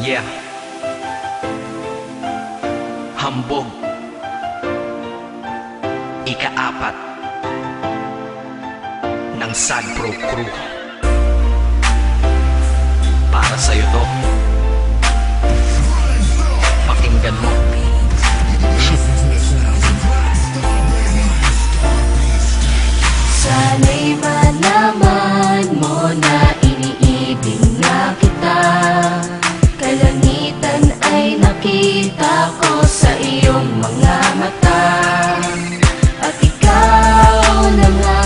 Yeah. Hambog. Ika-4 ng Sad Pro Crew. Para sa'yo to. Pakinggan mo. Sana'y malaman mo na iniibig na kita. Kalangitan ay nakita ko sa iyong mga mata. At ikaw na nga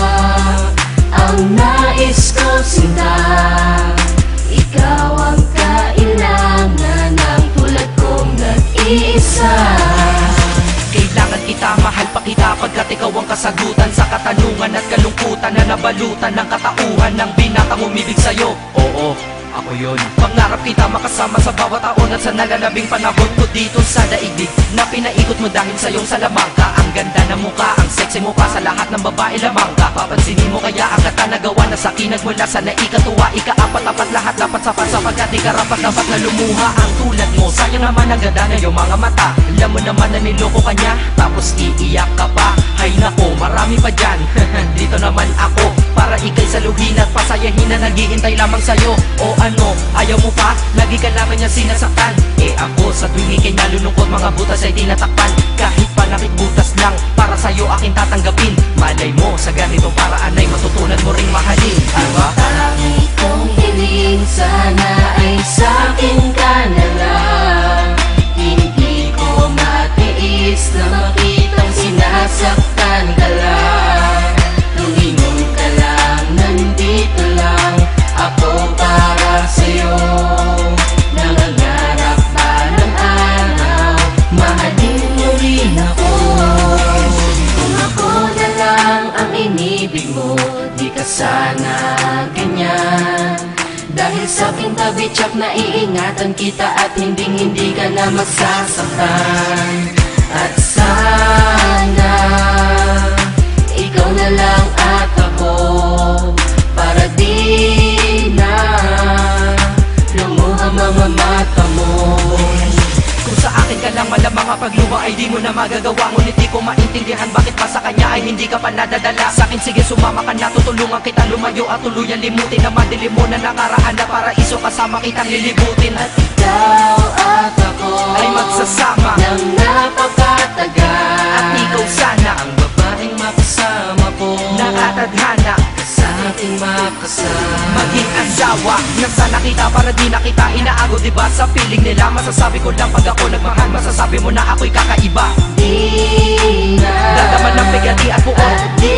ang nais ko sinta. Ikaw ang kailangan ng tulad kong nag-iisa. Kailangan kita, mahal pa kita pagkat ikaw ang kasagutan sa katanungan at kalungkutan na nabalutan ng katauhan ng binatang umibig sa'yo. Oo, ako yun. Pangarap kita makasama sa bawat taon at sa nalalabing panahon ko dito sa daigdig na pinaikot mo dahil sa iyong salamangka. Ang ganda ng mukha, ang sexy mo pa sa lahat ng babae lamang ka. Papansinin mo kaya ang katanagawa na sa akin nagmula sa naikatuwa. Ika-4 lahat dapat sapat sapagkat di karapat dapat na lumuha ang tulad mo. Sayang naman ang ganda na iyong mga mata. Alam mo naman na niloko ka niya, tapos iiyak ka pa. Hay nako, marami pa dyan. Dito naman ako para ikay saluhin at pasayahin na naghihintay lamang sa'yo. O ano, ayaw mo pa? Lagi ka naman niya sinasaktan. Eh ako sa tuwing ikay nalulungkot, mga butas ay tinatakpan. Kahit panakit butas lang, para sa'yo aking tatanggapin. Malay mo, sa ganitong paraan ay matutunan mo ring mahalin. Diba? Tangi kong hiling, sana ay sa'kin ka na lang. Hindi ko matiis na makitang sinasaktan ka lang. Lumingon ka lang, nandito lang ako para sa'yo. Nangangarap ba ng araw, mahalin mo rin ako. Kung ako na lang ang inibig mo, di ka sana ganyan. Dahil sa aking tabi tsak na iingatan kita at hindi ka na masasaktan. At sana ikaw na lang at ako, para di na lumuha mga mata mo. Kung sa akin ka lang malamang ang pagluwa ay di mo na magagawa. Ngunit di ko maintindihan bakit pa sa kanya ay hindi ka pa nadadala. Sa akin sige sumama ka na, tutulungan kita lumayo at tuluyan limutin na madilim mo na nakaraan na paraiso kasama kitang lilibutin. At ikaw at ako ay magsasama ng napakatagal. at ikaw sana ang babaeng makasama ko, nakatadhana sa ating makasama. maging asawa na sana kita para di na kita inaago. Diba sa piling nila masasabi ko lang pag ako nagmahal, masasabi mo na ako'y kakaiba. Di na Dadaman ng bigati at buo at di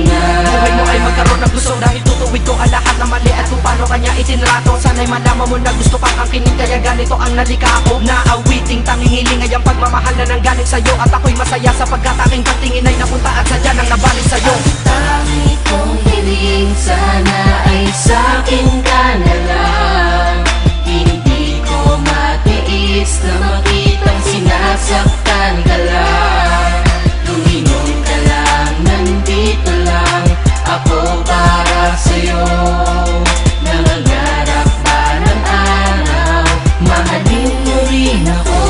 na buhay mo ay magkaroon ng gusto dahil tutuwid ko ang lahat ng mali at kung paano kanya itinrato. Sana'y malaman mo na gusto kang angkinin kaya ganito ang nalika ko. Naawiting tanging hiling ay ang pagmamahal na nanggaling sa'yo. At ako'y masaya sapagkat aking pagtingin ay napunta at sadya nang nabalik sa'yo. tangi kong hiling, sana ay sa'kin ka na lang. Hindi ko matiis na makitang sinasaktan ka lang. Lumingon ka lang, nandito lang ako para sa'yo. Nangangarap ba ng araw, mahalin mo rin ako.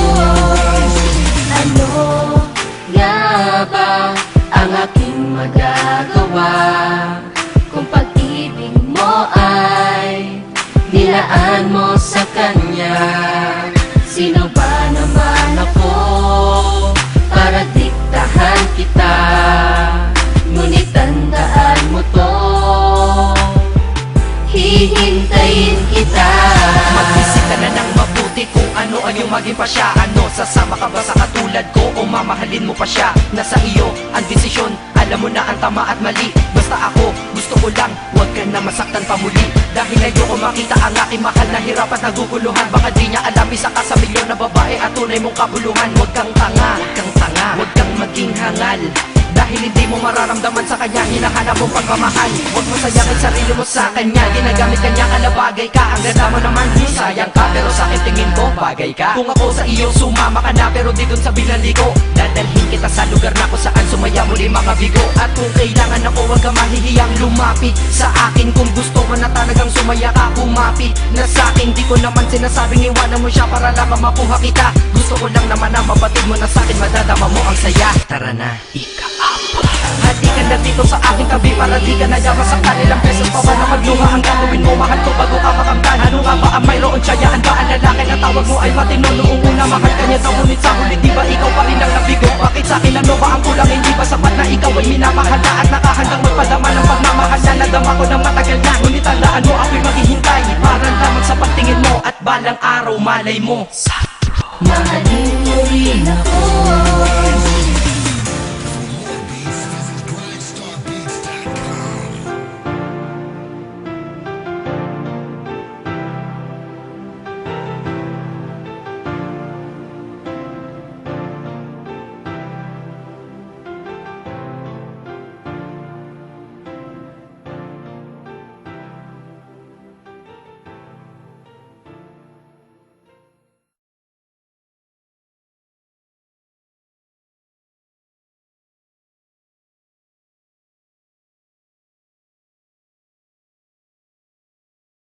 Ano nga ba ang aking magagawa kung pag-ibig mo ay nilaan mo sa kanya? Sino ba naman ako para diktahan kita? Ngunit tandaan mo to, hihintayin kita. Mag-isip ka na ng mabuti kung ano ang iyong maging pasya. Ano, sasama ka ba sa katulad ko o mamahalin mo pa siya? Nasa iyo ang desisyon, alam mo na ang tama at mali. Basta ako, gusto ko lang, huwag ka na masaktan pa muli. Dahil ayoko makita ang aking mahal na hirap at naguguluhan. Baka di niya alam isa ka sa milyon na babae at tunay mong kabuluhan. Huwag kang tanga, huwag kang tanga, huwag kang maging hangal. Dahil hindi mo mararamdaman sa kanya, hinahanap mong pagmamahal. Huwag mo sayangin sarili mo sa kanya, ginagamit kanya kalabagay ka. Ang ganda mo naman, sayang ka, pero sa akin tingin ko, bagay ka. Kung ako sa iyo, sumama ka na, pero di dun sa binaliko. Dadalhin kita sa lugar na kung saan sumaya muli mga bigo. At kung kailangan ako, huwag ka mahihiyang lumapit sa akin. Kung gusto mo na talagang sumaya ka, kumapit na sa akin. Di ko naman sinasabing iwanan mo siya para lang makuha kita. Gusto ko lang naman na mabatid mo na sa akin, madadama mo ang saya. Tara na, ika-apa. Hati ka na dito sa aking tabi para di ka nayaman sa kanilang beses pa ba na magluha. Ang gagawin mo, mahal ko bago ka makamtan. Ano nga ba ang mayroon, tsayaan ba ang lalaki na tawag mo ay matino? Noong una mahal ka niya daw, ngunit sa huli di ba ikaw pa rin ang nabigo? Bakit sa akin ano ba ang kulang? Hindi ba sapat na ikaw ay minamahal na at nakahandang magpadama ng pagmamahal na nadama ko ng matagal na? Ngunit tandaan mo ako'y maghihintay para lamang sa pagtingin mo at balang araw malay mo. Mahalin mo rin ako.